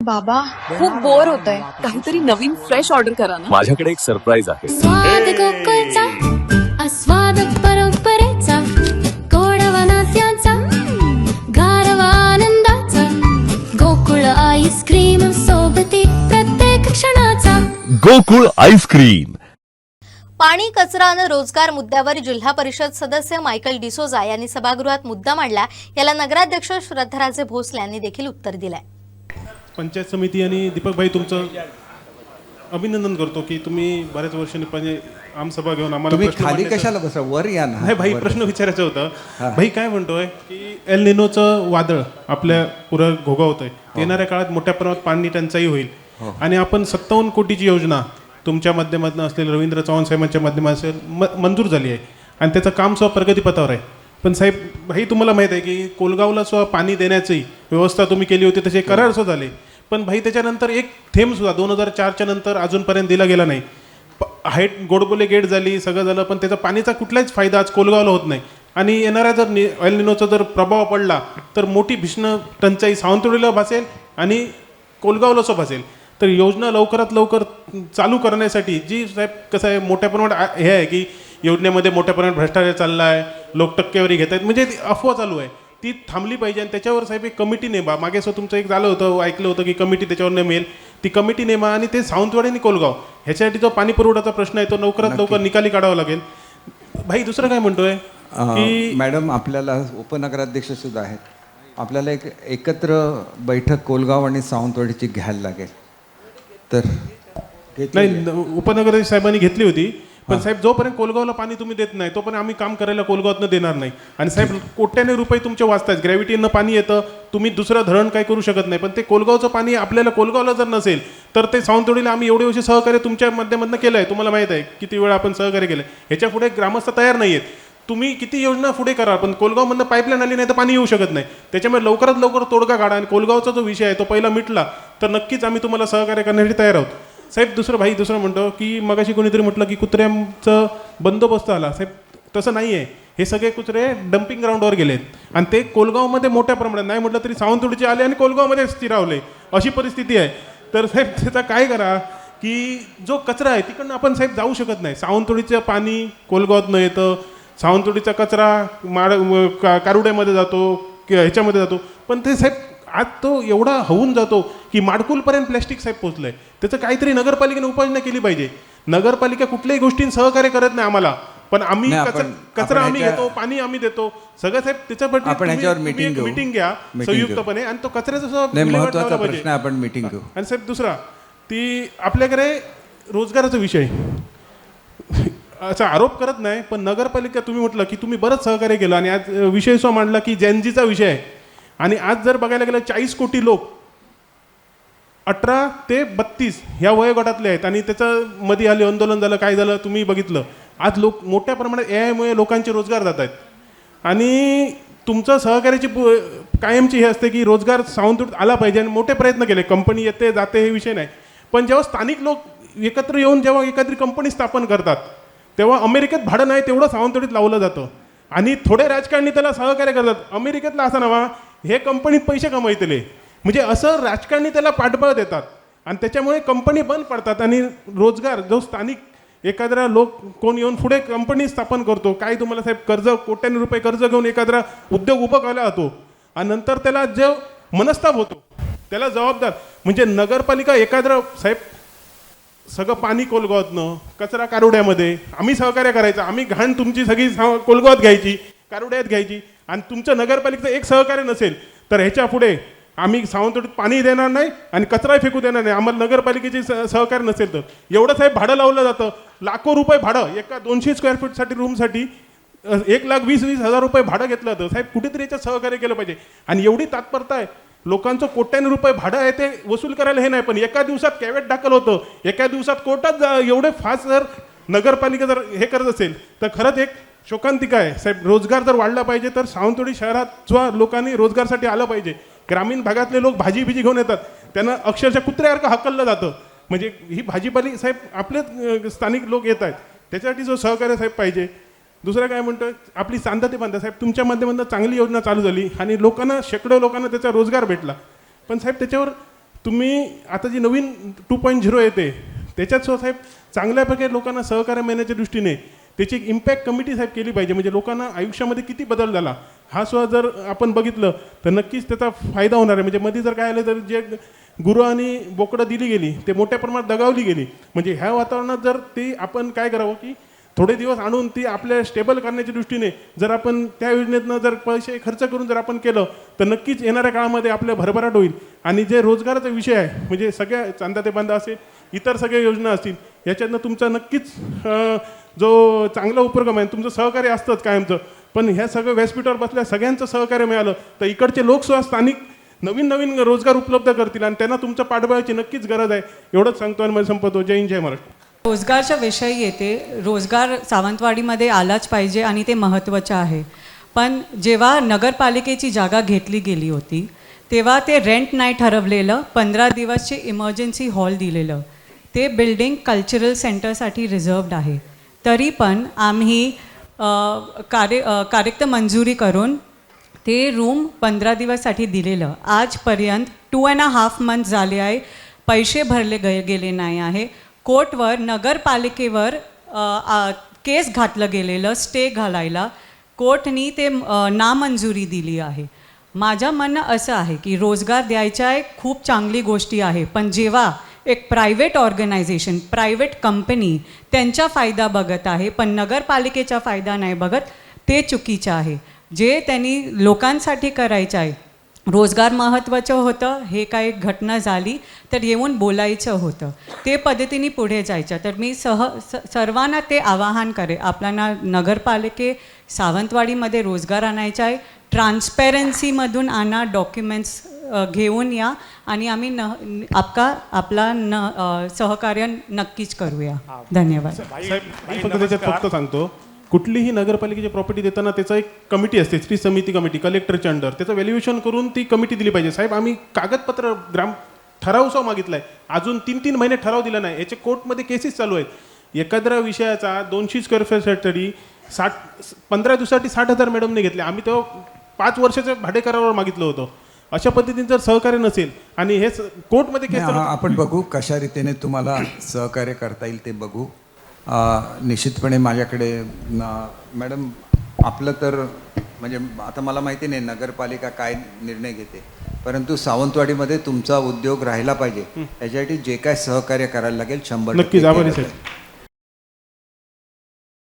बाबा खूप बोर होतंय, काहीतरी नवीन फ्रेश ऑर्डर करा ना. माझ्याकडे एक सरप्राईज आहे. स्वाद गोकुळचा आस्वाद परंपरेचा गोडवा नात्याचा गारवा आनंदाचा गोकुळ आईस्क्रीम सोबती प्रत्येक क्षणाचा गोकुळ आईस्क्रीम. पाणी कचरा आणि रोजगार मुद्द्यावर जिल्हा परिषद सदस्य मायकल डिसोजा यांनी सभागृहात मुद्दा मांडला. याला नगराध्यक्ष श्रद्धाराजे भोसले यांनी देखील उत्तर दिलंय. पंचायत समिती आणि दीपकभाई तुमचं अभिनंदन करतो की तुम्ही बऱ्याच वर्षांनी आमसभा घेऊन आम्हाला तुम्ही प्रश्न खाली मांडण्याचा- कशाला बसा, वर या ना. नाही भाई, प्रश्न विचारायचं होतं. भाई काय म्हणतोय की एल निनोचं वादळ आपल्या पुढं घोगावतंय. येणाऱ्या काळात मोठ्या प्रमाणात पाणी टंचाई होईल आणि आपण 57 कोटीची योजना तुमच्या माध्यमातून असलेल्या रवींद्र चव्हाण साहेबांच्या माध्यमातून मंजूर झाली आहे आणि त्याचं काम सुद्धा प्रगतीपथावर आहे. पण साहेब भाई तुम्हाला माहीत आहे की कोलगावला सुद्धा पाणी देण्याची व्यवस्था तुम्ही केली होती, तसे करार सुद्धा झाले. पण भाई त्याच्यानंतर एक थेंब सुद्धा 2004च्या नंतर अजूनपर्यंत दिला गेला नाही. हाईट गोडबोले गेट झाली, सगळं झालं, पण त्याचा पाणीचा कुठलाच फायदा आज कोलगावला होत नाही. आणि येणाऱ्या जर एल निनोचा जर प्रभाव पडला तर मोठी भीषण टंचाई सावंतवाडीला भासेल आणि कोलगावला सुद्धा भासेल. तर योजना लवकरात लवकर चालू करण्यासाठी जी साहेब कसं आहे मोठ्या प्रमाणात हे आहे की योजनेमध्ये मोठ्या प्रमाणात भ्रष्टाचार चालला आहे, लोक टक्केवारी घेत आहेत, म्हणजे ती अफवा चालू आहे, ती थांबली पाहिजे. आणि त्याच्यावर साहेब एक कमिटी नेमा. मागे असं तुमचं एक झालं होतं, ऐकलं होतं की कमिटी त्याच्यावर नेमेल. ती कमिटी नेमा आणि ते सावंतवाडी आणि कोलगाव ह्याच्यासाठी जो पाणी पुरवठ्याचा प्रश्न आहे तो लवकरात लवकर निकाली काढावा लागेल. भाई दुसरं काय म्हणतोय की मॅडम आपल्याला उपनगराध्यक्ष सुद्धा आहेत, आपल्याला एक एकत्र बैठक कोलगाव आणि सावंतवाडीची घ्यायला लागेल. तर नाही, उपनगर साहेबांनी घेतली होती, पण साहेब जोपर्यंत कोलगावला पाणी तुम्ही देत नाही तोपर्यंत आम्ही काम करायला कोलगावातनं देणार नाही. आणि साहेब कोट्याने रुपये तुमचे वाचतायत, ग्रॅव्हिटीनं पाणी येतं, तुम्ही दुसरं धरण काय करू शकत नाही. पण ते कोलगावचं पाणी आपल्याला कोलगावला जर नसेल तर ते सावंतवाडीला आम्ही एवढे वर्ष सहकार्य तुमच्या माध्यमातून केलं आहे. तुम्हाला माहीत आहे किती वेळा आपण सहकार्य केलं. ह्याच्या पुढे ग्रामस्थ तयार नाही आहेत. तुम्ही किती योजना पुढे करा, पण कोलगावमधनं पाईपलाईन आली नाही तर पाणी येऊ शकत नाही. त्याच्यामुळे लवकरात लवकर तोडगा काढा आणि कोलगावचा जो विषय आहे तो पहिला मिटला तर नक्कीच आम्ही तुम्हाला सहकार्य करण्यासाठी तयार आहोत. साहेब दुसरं म्हणतो की मगाशी कोणीतरी म्हटलं की कुत्र्यांचं बंदोबस्त आला. साहेब तसं नाही आहे. हे सगळे कुत्रे डम्पिंग ग्राउंडवर गेलेत आणि ते कोलगावमध्ये मोठ्या प्रमाणात, नाही म्हटलं तरी सावंतवाडीचे आले आणि कोलगावमध्ये स्थिरावले, अशी परिस्थिती आहे. तर साहेब त्याचा काय करा की जो कचरा आहे तिकडनं आपण साहेब जाऊ शकत नाही. सावंतवाडीचं पाणी कोलगावातनं येतं, सावंतवाडीचा कचरा कारुड्यामध्ये जातो किंवा ह्याच्यामध्ये जातो, पण ते साहेब आज तो एवढा होऊन जातो की माडकुलपर्यंत प्लॅस्टिक साहेब पोचलंय. त्याचं काहीतरी नगरपालिकेने उपाययोजना केली पाहिजे. नगरपालिका कुठल्याही गोष्टींनी सहकार्य करत नाही आम्हाला, पण आम्ही कचरा आम्ही घेतो, पाणी आम्ही देतो, सगळं साहेब त्याच्याबद्दल आपण ह्याच्यावर मीटिंग घ्या संयुक्तपणे आणि तो कचऱ्याचा महत्त्वाचा प्रश्न आपण मीटिंग घेऊ. आणि साहेब दुसरा ती आपल्याकडे रोजगाराचा विषय असा आरोप करत नाही, पण नगरपालिका तुम्ही म्हटलं की तुम्ही बरंच सहकार्य केलं आणि आज विषय सो मांडला की जैनजीचा विषय आहे. आणि आज जर बघायला गेलं 40 कोटी लोक 18 ते 32 ह्या वयोगटातले आहेत आणि त्याचं मध्ये आले आंदोलन झालं, काय झालं तुम्ही बघितलं. आज लोक मोठ्या प्रमाणात एआयमुळे लोकांचे रोजगार जात आहेत आणि तुमचं सहकार्याची कायमची हे असते की रोजगार सावंतवाडीत आला पाहिजे आणि मोठे प्रयत्न केले. कंपनी येते जाते हे विषय नाही, पण जेव्हा स्थानिक लोक एकत्र येऊन जेव्हा एखादी कंपनी स्थापन करतात तेव्हा अमेरिकेत भाडं नाही तेवढं सावंतवाडीत लावलं जातं आणि थोडे राजकारणी त्याला सहकार्य करतात. अमेरिकेतला असा नवा हे कंपनीत पैसे कमवतले, म्हणजे असं राजकारणी त्याला पाठबळ देतात आणि त्याच्यामुळे कंपनी बंद पडतात आणि रोजगार जो स्थानिक एखाद्या लोक कोण येऊन पुढे कंपनी स्थापन करतो, काय तुम्हाला साहेब कर्ज कोट्याने रुपये कर्ज घेऊन एखादा उद्योग उभा केला जातो आणि नंतर त्याला जो मनस्ताप होतो त्याला जबाबदार म्हणजे नगरपालिका. एखादं साहेब सगळं पाणी कोलगावातनं, कचरा कारुड्यामध्ये आम्ही सहकार्य करायचं, आम्ही घाण तुमची सगळी कोलगावात घ्यायची, कारुड्यात घ्यायची आणि तुमचं नगरपालिकेचं एक सहकार्य नसेल तर ह्याच्या पुढे आम्ही सावंतवाडीत पाणी देणार नाही आणि कचरा फेकू देणार नाही. आम्हाला नगरपालिकेची सहकार्य नसेल तर एवढं साहेब भाडं लावलं जातं, लाखो रुपये भाडं एका 200 स्क्वेअर फीटसाठी रूमसाठी 1,20,000 रुपये भाडं घेतलं जातं. साहेब कुठेतरी याच्यात सहकार्य केलं पाहिजे आणि एवढी तात्परता आहे. लोकांचं कोट्याने रुपये भाडं आहे ते वसूल करायला हे नाही, पण एका दिवसात कॅवेट दाखल होतं, एका दिवसात कोर्टात एवढे फास्ट जर नगरपालिका जर हे करत असेल तर खरंच एक शोकांतिका आहे. साहेब रोजगार जर वाढला पाहिजे तर सावंतवाडी शहरात लोकांनी रोजगारसाठी आलं पाहिजे. ग्रामीण भागातले लोक भाजी घेऊन येतात, त्यांना अक्षरशः कुत्र्यासारखं हकललं जातं. म्हणजे ही भाजीपाली साहेब आपलेच स्थानिक लोक येत आहेत, त्याच्यासाठी जो सहकार्य साहेब पाहिजे. दुसरं काय म्हणतो आपली सांधते बांधा साहेब तुमच्या माध्यमातून चांगली योजना चालू झाली आणि लोकांना शेकडो लोकांना त्याचा रोजगार भेटला, पण साहेब त्याच्यावर तुम्ही आता जी नवीन 2.0 येते त्याच्यात सुद्धा साहेब चांगल्या प्रकारे लोकांना सहकार्य मिळण्याच्या दृष्टीने त्याची एक इम्पॅक्ट कमिटी साहेब केली पाहिजे. म्हणजे लोकांना आयुष्यामध्ये किती बदल झाला हा सुद्धा जर आपण बघितलं तर नक्कीच त्याचा फायदा होणार आहे. म्हणजे मध्ये जर काय आलं तर जे गुरं आणि बोकडं दिली गेली ते मोठ्या प्रमाणात दगावली गेली. म्हणजे ह्या वातावरणात जर ती आपण काय करावं की थोडे दिवस आणून ती आपल्या स्टेबल करण्याच्या दृष्टीने जर आपण त्या योजनेतनं जर पैसे खर्च करून जर आपण केलं तर नक्कीच येणाऱ्या काळामध्ये आपल्या भरभराट होईल. आणि जे रोजगाराचा विषय आहे म्हणजे सगळ्या चांदा ते बांधा असेल इतर सगळ्या योजना असतील याच्यातनं तुमचा नक्कीच जो चांगला उपक्रम आहे तुमचं सहकार्य असतंच कायमचं. पण ह्या सगळं व्यासपीठावर बसल्या सगळ्यांचं सहकार्य मिळालं तर इकडचे लोकसुद्धा स्थानिक नवीन नवीन रोजगार उपलब्ध करतील आणि त्यांना तुमच्या पाठबळाची नक्कीच गरज आहे. एवढंच सांगतो आणि मला संपवतो. जय हिंद जय महाराष्ट्र. रोजगारच्या विषयी येते. रोजगार सावंतवाडीमध्ये आलाच पाहिजे आणि ते महत्त्वाचं आहे. पण जेव्हा नगरपालिकेची जागा घेतली गेली होती तेव्हा ते रेंट नाही ठरवलेलं. 15 दिवसचे इमर्जन्सी हॉल दिलेलं. ते बिल्डिंग कल्चरल सेंटरसाठी रिझर्वड आहे. तरी पण आम्ही कार्यक्रम मंजुरी करून ते रूम 15 दिवससाठी दिलेलं. आजपर्यंत 2.5 मंथ झाले आहे. पैसे भरले गेले नाही आहे. कोर्टवर नगरपालिकेवर केस घातलं गेलेलं स्टे घालायला कोर्टनी ते नामंजुरी दिली आहे. माझं म्हणणं असं आहे की रोजगार द्यायचा आहे खूप चांगली गोष्टी आहे. पण जेव्हा एक प्रायव्हेट ऑर्गनायझेशन प्रायव्हेट कंपनी त्यांचा फायदा बघत आहे पण नगरपालिकेचा फायदा नाही बघत ते चुकीचं आहे. जे त्यांनी लोकांसाठी करायचं आहे रोजगार महत्त्वाचं होतं. हे काही घटना झाली तर येऊन बोलायचं होतं. ते पद्धतीने पुढे जायचं. तर मी सर्वांना ते आवाहन करे आपल्याला नगरपालिके सावंतवाडीमध्ये रोजगार आणायचा आहे. ट्रान्सपेरन्सीमधून आणा. डॉक्युमेंट्स घेऊन या आणि आम्ही आपला सहकार्य नक्कीच करूया. धन्यवाद. साहेब मी फक्त त्याच्यात फक्त सांगतो कुठलीही नगरपालिकेची प्रॉपर्टी देताना त्याचा एक कमिटी असते श्री समिती कमिटी कलेक्टरच्या अंडर त्याचं व्हॅल्युएशन करून ती कमिटी दिली पाहिजे. साहेब आम्ही कागदपत्र ठराव मागितलाय अजून 3 महिने ठराव दिला नाही. याचे कोर्टमध्ये केसेस चालू आहेत. एखाद्या विषयाचा 200 स्क्वेअर फीटसाठी 15 दिवसासाठी 60,000 मॅडमने घेतले. आम्ही तेव्हा 5 वर्षाच्या भाडे करारावर मागितलं होतं. अशा पद्धतीने जर सहकार्य नसेल आणि हे कोर्टमध्ये केस आपण बघू कशा रीतीने तुम्हाला सहकार्य करता येईल ते बघू. निश्चितपणे माझ्याकडे मॅडम आपलं तर म्हणजे आता मला माहिती नाही नगरपालिका काय निर्णय घेते परंतु सावंतवाडीमध्ये तुमचा उद्योग राहिला पाहिजे याच्यासाठी जे काय सहकार्य करायला लागेल 100% नक्कीच आभारी साहेब.